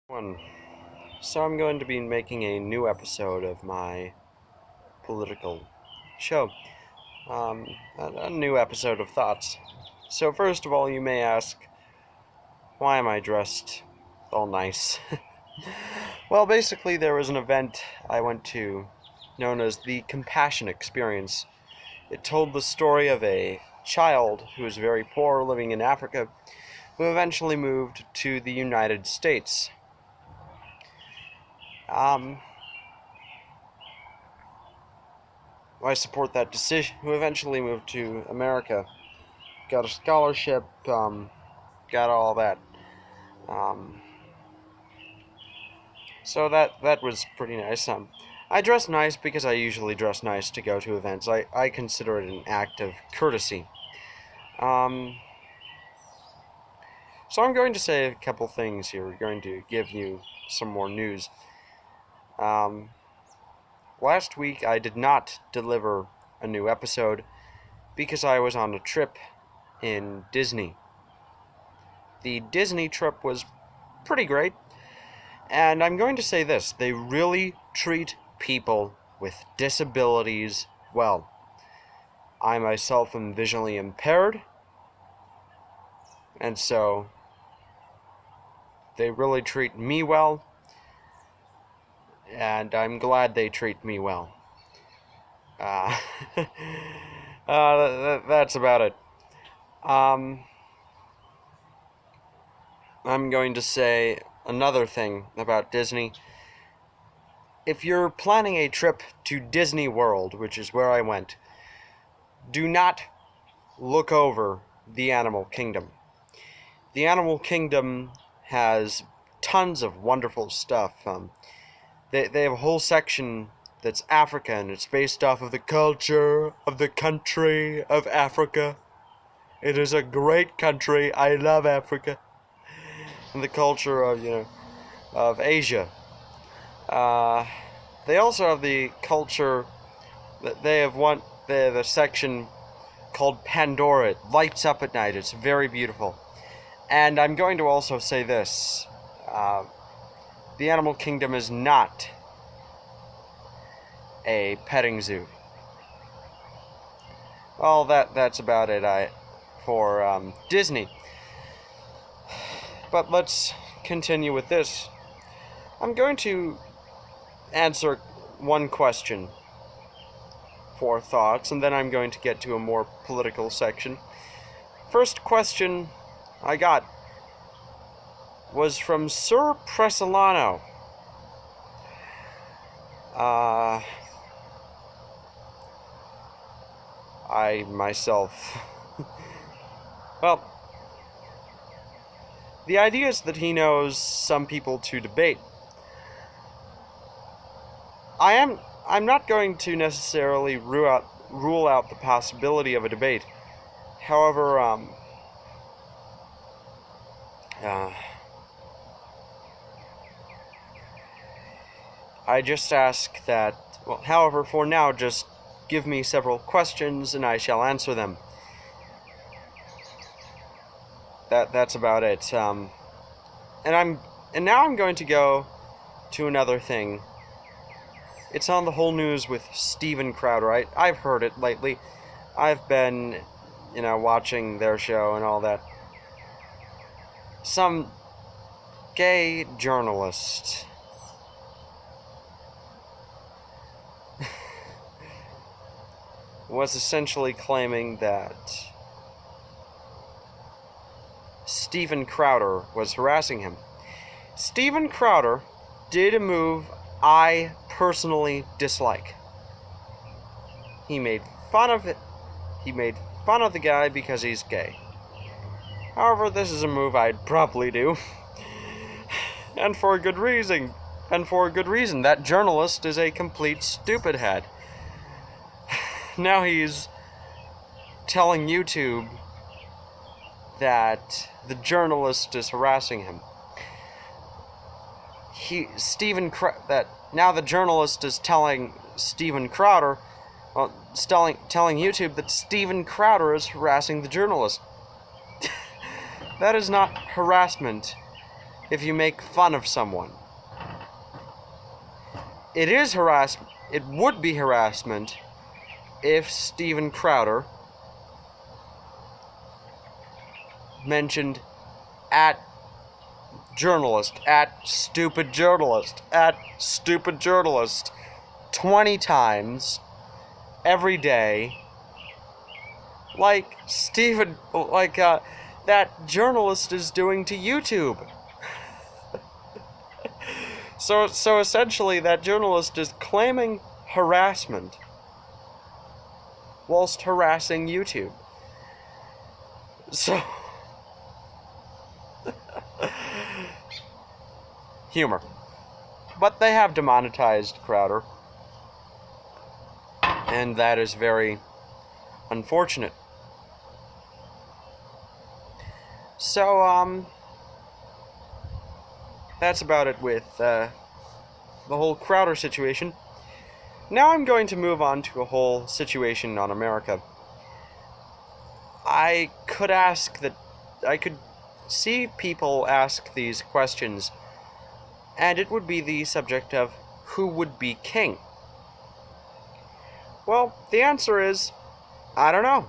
One. So I'm going to be making a new episode of my political show. Um, a new episode of Thoughts. So first of all, you may ask, why am I dressed all nice? Well, basically there was an event I went to known as the Compassion Experience. It told the story of a child who was very poor living in Africa who eventually moved to the United States. Um, I support that decision. Who eventually moved to America, got a scholarship, got all that. Um, so that was pretty nice. I dress nice because I usually dress nice to go to events. I consider it an act of courtesy. Um, so I'm going to say a couple things here. We're going to give you some more news. Um, Last week I did not deliver a new episode because I was on a trip in Disney. The Disney trip was pretty great, and I'm going to say this: they really treat people with disabilities well. I myself am visually impaired, and so they really treat me well, and I'm glad they treat me well. Uh, that's about it. Um, I'm going to say another thing about Disney. If you're planning a trip to Disney World, which is where I went, do not look over the Animal Kingdom. The Animal Kingdom has tons of wonderful stuff. They have a whole section that's Africa, and it's based off of the culture of the country of Africa. It is a great country. I love Africa. And the culture of Asia. Uh, they also have the culture that they have the section called Pandora. It lights up at night. It's very beautiful. And I'm going to also say this. The Animal Kingdom is not a petting zoo. Well, that's about it for Disney. But let's continue with this. I'm going to answer one question for thoughts, and then I'm going to get to a more political section. First question I got was from Sir Presolano. I myself. Well, the idea is that he knows some people to debate. I'm not going to necessarily rule out the possibility of a debate. However, I just ask that, well, however, for now, just give me several questions and I shall answer them. That's about it. And now I'm going to go to another thing. It's on the whole news with Steven Crowder. I've heard it lately. I've been, watching their show and all that. Some gay journalist was essentially claiming that Steven Crowder was harassing him. Steven Crowder did a move I personally dislike. He made fun of it. He made fun of the guy because he's gay. However, this is a move I'd probably do. And for a good reason. That journalist is a complete stupid head. Now he's telling YouTube that the journalist is harassing him. Now the journalist is telling Steven Crowder, telling YouTube that Steven Crowder is harassing the journalist. That is not harassment. if you make fun of someone. It is harassment. It would be harassment if Steven Crowder mentioned at journalist, at stupid journalist, at stupid journalist 20 times every day, like that journalist is doing to YouTube. So essentially, that journalist is claiming harassment whilst harassing YouTube. So, humor. But they have demonetized Crowder, and that is very unfortunate. So, that's about it with the whole Crowder situation. Now I'm going to move on to a whole situation on America. I could see people ask these questions, and it would be the subject of who would be king. Well, the answer is, I don't know.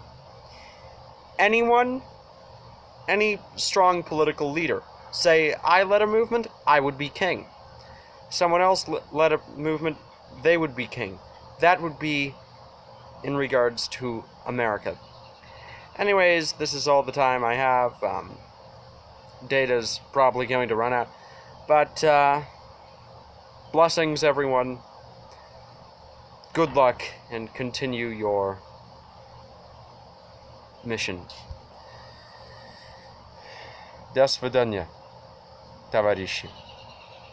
Anyone, any strong political leader. Say, I led a movement, I would be king. Someone else led a movement, they would be king. That would be in regards to America. Anyways, this is all the time I have. Data's probably going to run out. But, blessings, everyone. Good luck, and continue your mission. До свидания, товарищи.